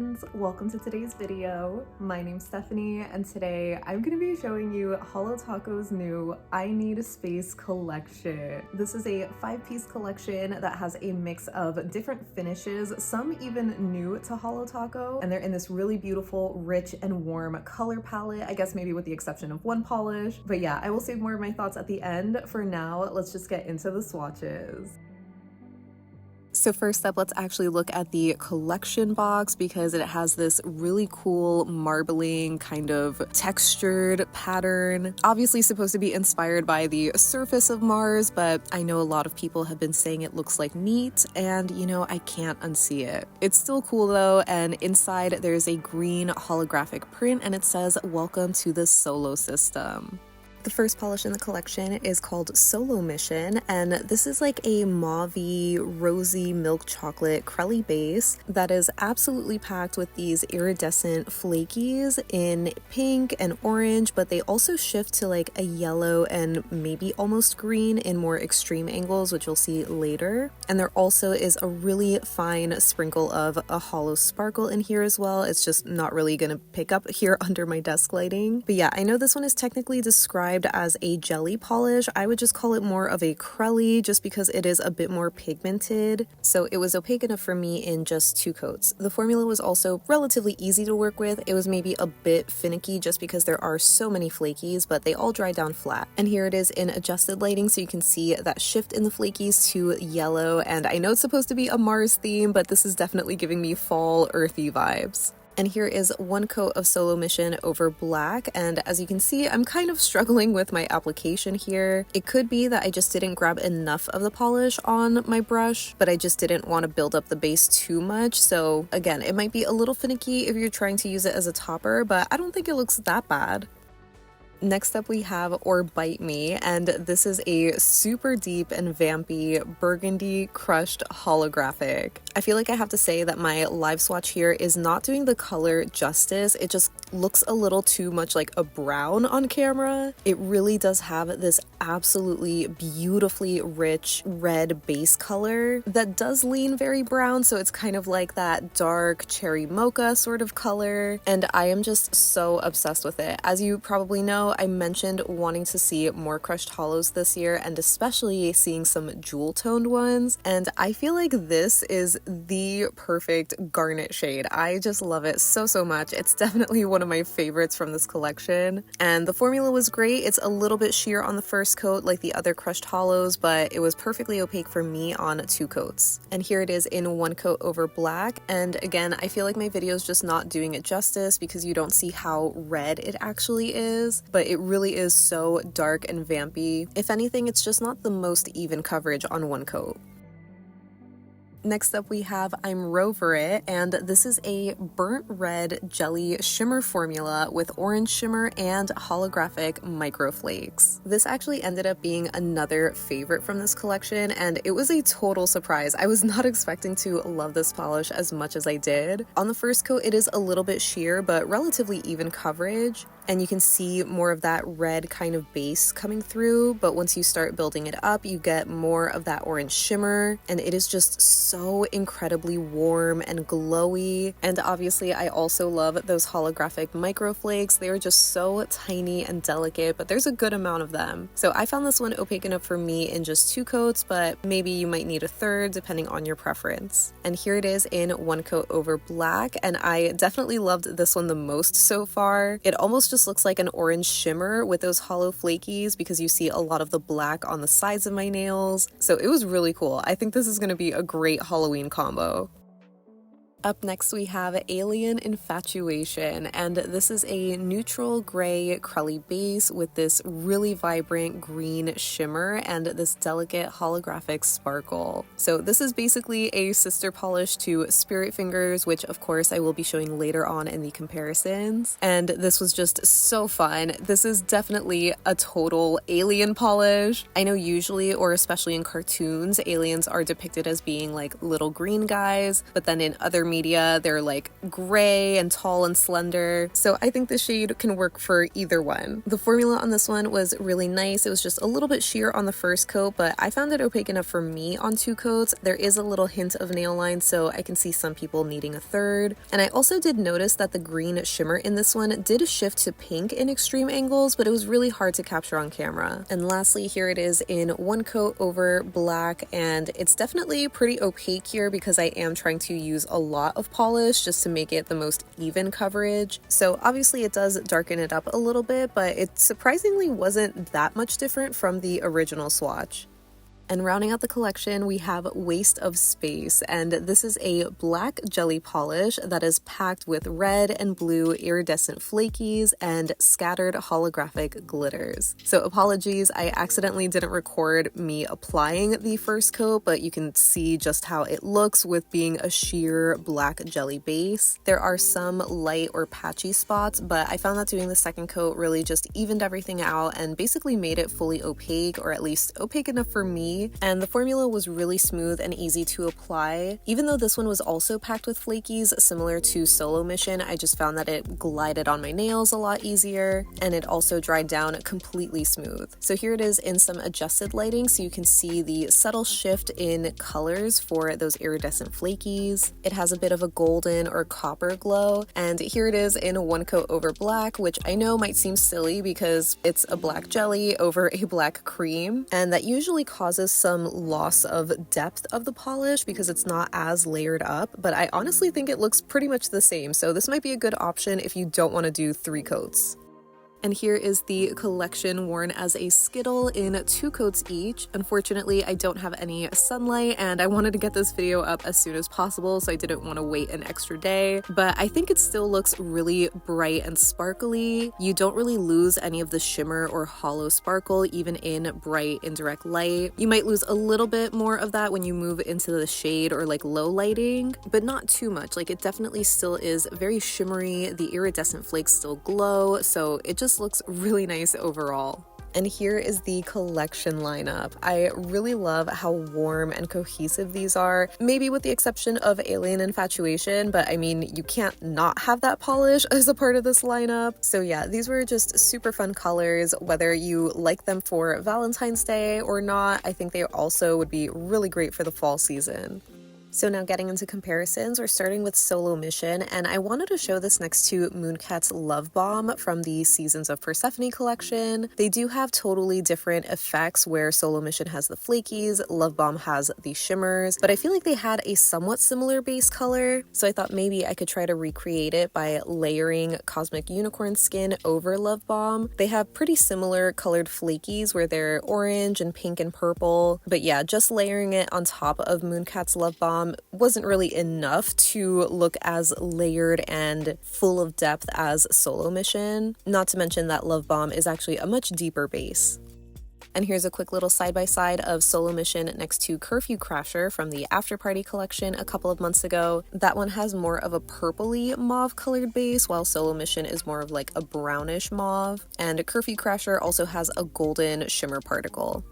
friends, welcome to today's video. My name's Stephanie and today I'm going to be showing you Holo Taco's new I Need Space collection. This is a 5-piece collection that has a mix of different finishes, some even new to Holo Taco, and they're in this really beautiful, rich and warm color palette, I guess maybe with the exception of one polish. But yeah, I will save more of my thoughts at the end. For now, let's just get into the swatches. So first up, let's actually look at the collection box because it has this really cool marbling kind of textured pattern. Obviously supposed to be inspired by the surface of Mars, but I know a lot of people have been saying it looks like meat, and you know, I can't unsee it. It's still cool though, and inside there's a green holographic print and it says, "Welcome to the Solo System." The first polish in the collection is called Solo Mission, and this is like a mauvey, rosy milk chocolate crelly base that is absolutely packed with these iridescent flakies in pink and orange, but they also shift to like a yellow and maybe almost green in more extreme angles, which you'll see later. And there also is a really fine sprinkle of a holo sparkle in here as well. It's just not really gonna pick up here under my desk lighting. But yeah, I know this one is technically described as a jelly polish. I would just call it more of a crelly just because it is a bit more pigmented. So it was opaque enough for me in just 2 coats. The formula was also relatively easy to work with. It was maybe a bit finicky just because there are so many flakies, but they all dry down flat. And here it is in adjusted lighting, so you can see that shift in the flakies to yellow. And I know it's supposed to be a Mars theme, but this is definitely giving me fall earthy vibes. And here is 1 coat of Solo Mission over black, and as you can see, I'm kind of struggling with my application here. It could be that I just didn't grab enough of the polish on my brush, but I just didn't want to build up the base too much. So again, it might be a little finicky if you're trying to use it as a topper, but I don't think it looks that bad. Next up we have Orbite Me, and this is a super deep and vampy burgundy crushed holographic. I feel like I have to say that my live swatch here is not doing the color justice. It just looks a little too much like a brown on camera. It really does have this absolutely beautifully rich red base color that does lean very brown, so it's kind of like that dark cherry mocha sort of color, and I am just so obsessed with it. As you probably know, I mentioned wanting to see more crushed holos this year, and especially seeing some jewel toned ones, and I feel like this is the perfect garnet shade. I just love it so much. It's definitely one of my favorites from this collection, and the formula was great. It's a little bit sheer on the first coat like the other crushed holos, but it was perfectly opaque for me on 2 coats. And here it is in 1 coat over black, and again, I feel like my video is just not doing it justice because you don't see how red it actually is, but it really is so dark and vampy. If anything, it's just not the most even coverage on 1 coat. Next up we have I'm Rover It, and this is a burnt red jelly shimmer formula with orange shimmer and holographic microflakes. This actually ended up being another favorite from this collection, and it was a total surprise. I was not expecting to love this polish as much as I did. On the first coat it is a little bit sheer but relatively even coverage, and you can see more of that red kind of base coming through, but once you start building it up you get more of that orange shimmer, and it is just so incredibly warm and glowy. And obviously I also love those holographic microflakes. They are just so tiny and delicate, but there's a good amount of them. So I found this one opaque enough for me in just 2 coats, but maybe you might need a 3rd depending on your preference. And here it is in 1 coat over black, and I definitely loved this one the most so far. It almost just looks like an orange shimmer with those hollow flakies because you see a lot of the black on the sides of my nails. So it was really cool. I think this is going to be a great Halloween combo. Up next we have Alien Infatuation, and this is a neutral gray crelly base with this really vibrant green shimmer and this delicate holographic sparkle. So this is basically a sister polish to Spirit Fingers, which of course I will be showing later on in the comparisons, and this was just so fun. This is definitely a total alien polish. I know usually, or especially in cartoons, aliens are depicted as being like little green guys, but then in other intermedia. They're like gray and tall and slender. So I think the shade can work for either one. The formula on this one was really nice. It was just a little bit sheer on the first coat, but I found it opaque enough for me on 2 coats. There is a little hint of nail line, so I can see some people needing a third. And I also did notice that the green shimmer in this one did shift to pink in extreme angles, but it was really hard to capture on camera. And lastly, here it is in 1 coat over black, and it's definitely pretty opaque here because I am trying to use a lot of polish just to make it the most even coverage. So obviously it does darken it up a little bit, but it surprisingly wasn't that much different from the original swatch. And rounding out the collection, we have Waste of Space, and this is a black jelly polish that is packed with red and blue iridescent flakies and scattered holographic glitters. So apologies, I accidentally didn't record me applying the first coat, but you can see just how it looks with being a sheer black jelly base. There are some light or patchy spots, but I found that doing the second coat really just evened everything out and basically made it fully opaque, or at least opaque enough for me. And the formula was really smooth and easy to apply. Even though this one was also packed with flakies, similar to Solo Mission, I just found that it glided on my nails a lot easier, and it also dried down completely smooth. So here it is in some adjusted lighting, so you can see the subtle shift in colors for those iridescent flakies. It has a bit of a golden or copper glow, and here it is in 1 coat over black, which I know might seem silly because it's a black jelly over a black cream, and that usually causes some loss of depth of the polish because it's not as layered up, but I honestly think it looks pretty much the same, so this might be a good option if you don't want to do 3 coats. And here is the collection worn as a Skittle in 2 coats each. Unfortunately, I don't have any sunlight and I wanted to get this video up as soon as possible, so I didn't want to wait an extra day. But I think it still looks really bright and sparkly. You don't really lose any of the shimmer or hollow sparkle even in bright indirect light. You might lose a little bit more of that when you move into the shade or like low lighting, but not too much. Like, it definitely still is very shimmery. The iridescent flakes still glow, so it just looks really nice overall. And here is the collection lineup. I really love how warm and cohesive these are, maybe with the exception of Alien Infatuation, but I mean, you can't not have that polish as a part of this lineup. So yeah, these were just super fun colors. Whether you like them for Valentine's Day or not, I think they also would be really great for the fall season. So now getting into comparisons, we're starting with Solo Mission, and I wanted to show this next to Mooncat's Lovebomb from the Seasons of Persephone collection. They do have totally different effects, where Solo Mission has the flakies, Lovebomb has the shimmers, but I feel like they had a somewhat similar base color, so I thought maybe I could try to recreate it by layering Cosmic Unicorn Skin over Lovebomb. They have pretty similar colored flakies where they're orange and pink and purple, but yeah, just layering it on top of Mooncat's Lovebomb wasn't really enough to look as layered and full of depth as Solo Mission, not to mention that Lovebomb is actually a much deeper base. And here's a quick little side-by-side of Solo Mission next to Curfew Crasher from the After Party collection a couple of months ago. That one has more of a purpley mauve colored base, while Solo Mission is more of like a brownish mauve. And Curfew Crasher also has a golden shimmer particle.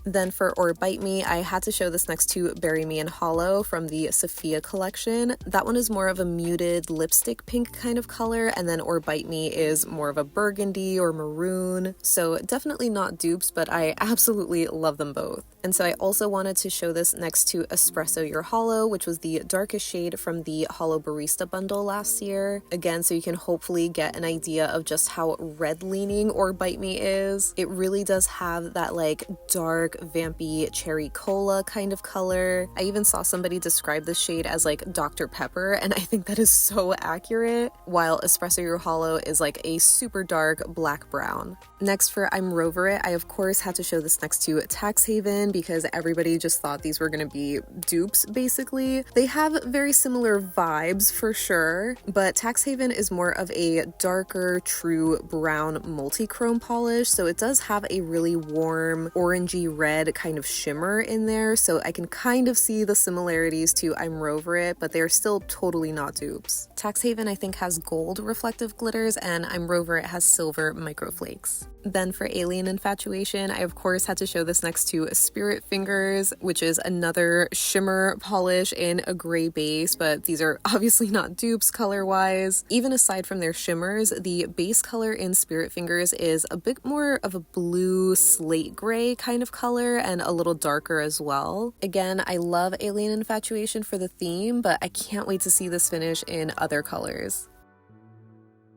Then for Orbite Me, I had to show this next to Bury Me in Holo from the Sophia collection. That one is more of a muted lipstick pink kind of color, and then Orbite Me is more of a burgundy or maroon. So definitely not dupes, but I absolutely love them both. And so I also wanted to show this next to Espresso Your Holo, which was the darkest shade from the Holo Barista bundle last year. Again, so you can hopefully get an idea of just how red-leaning Orbite Me is. It really does have that like dark, vampy cherry cola kind of color. I even saw somebody describe this shade as like Dr. Pepper, and I think that is so accurate, while Espresso Your Holo is like a super dark black brown. Next for I'm Rover It, I of course had to show this next to Tax Haven because everybody just thought these were going to be dupes basically. They have very similar vibes for sure, but Tax Haven is more of a darker, true brown multi-chrome polish, so it does have a really warm orangey red red kind of shimmer in there, so I can kind of see the similarities to I'm Rover It, but they're still totally not dupes. Tax Haven I think has gold reflective glitters, and I'm Rover It has silver microflakes. Then for Alien Infatuation, I of course had to show this next to Spirit Fingers, which is another shimmer polish in a gray base, but these are obviously not dupes color-wise. Even aside from their shimmers, the base color in Spirit Fingers is a bit more of a blue slate gray kind of color and a little darker as well. Again, I love Alien Infatuation for the theme, but I can't wait to see this finish in other colors.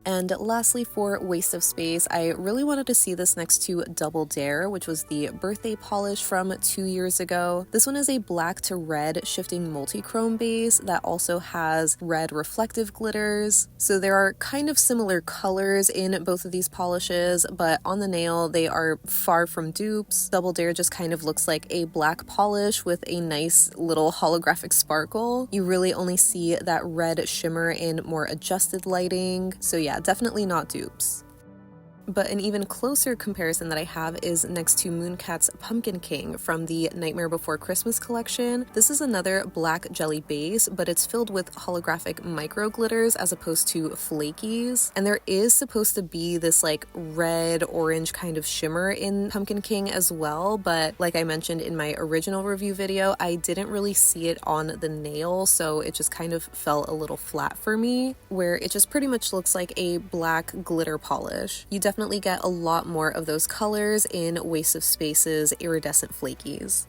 And lastly, for Waste of Space, I really wanted to see this next to Double Dare, which was the birthday polish from 2 years ago. This one is a black to red shifting multi-chrome base that also has red reflective glitters. So there are kind of similar colors in both of these polishes, but on the nail, they are far from dupes. Double Dare just kind of looks like a black polish with a nice little holographic sparkle. You really only see that red shimmer in more adjusted lighting. So yeah, definitely not dupes. But an even closer comparison that I have is next to Mooncat's Pumpkin King from the Nightmare Before Christmas collection. This is another black jelly base, but it's filled with holographic micro glitters as opposed to flakies. And there is supposed to be this like red orange kind of shimmer in Pumpkin King as well, but like I mentioned in my original review video, I didn't really see it on the nail, so it just kind of fell a little flat for me, where it just pretty much looks like a black glitter polish. You definitely get a lot more of those colors in Waste of Space's iridescent flakies.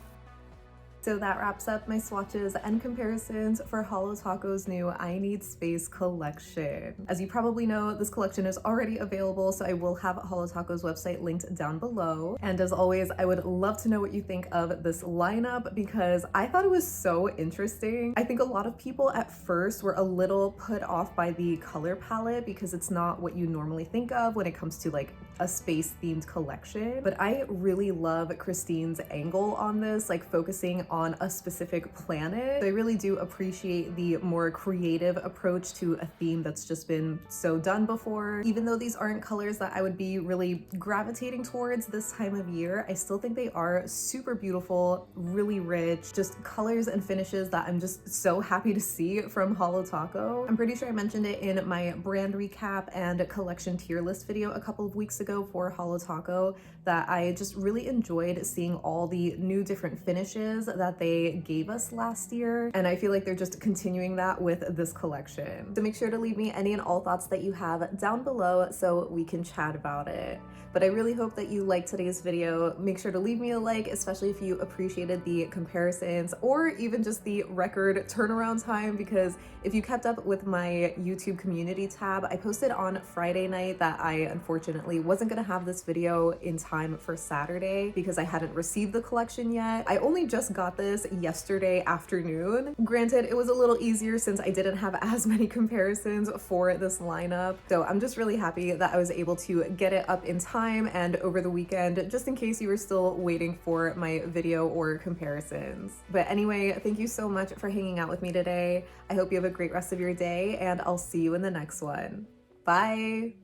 So that wraps up my swatches and comparisons for Holo Taco's new I Need Space collection. As you probably know, this collection is already available, so I will have Holo Taco's website linked down below. And as always, I would love to know what you think of this lineup because I thought it was so interesting. I think a lot of people at first were a little put off by the color palette because it's not what you normally think of when it comes to like a space themed collection. But I really love Christine's angle on this, like focusing on a specific planet. So I really do appreciate the more creative approach to a theme that's just been so done before. Even though these aren't colors that I would be really gravitating towards this time of year, I still think they are super beautiful, really rich, just colors and finishes that I'm just so happy to see from Holo Taco. I'm pretty sure I mentioned it in my brand recap and collection tier list video a couple of weeks ago for Holo Taco that I just really enjoyed seeing all the new different finishes that they gave us last year, and I feel like they're just continuing that with this collection. So make sure to leave me any and all thoughts that you have down below so we can chat about it. But I really hope that you liked today's video. Make sure to leave me a like, especially if you appreciated the comparisons or even just the record turnaround time, because if you kept up with my YouTube community tab, I posted on Friday night that I unfortunately wasn't gonna have this video in time for Saturday because I hadn't received the collection yet. I only just got this yesterday afternoon. Granted, it was a little easier since I didn't have as many comparisons for this lineup. So I'm just really happy that I was able to get it up in time and over the weekend, just in case you were still waiting for my video or comparisons. But anyway, thank you so much for hanging out with me today. I hope you have a great rest of your day, and I'll see you in the next one. Bye!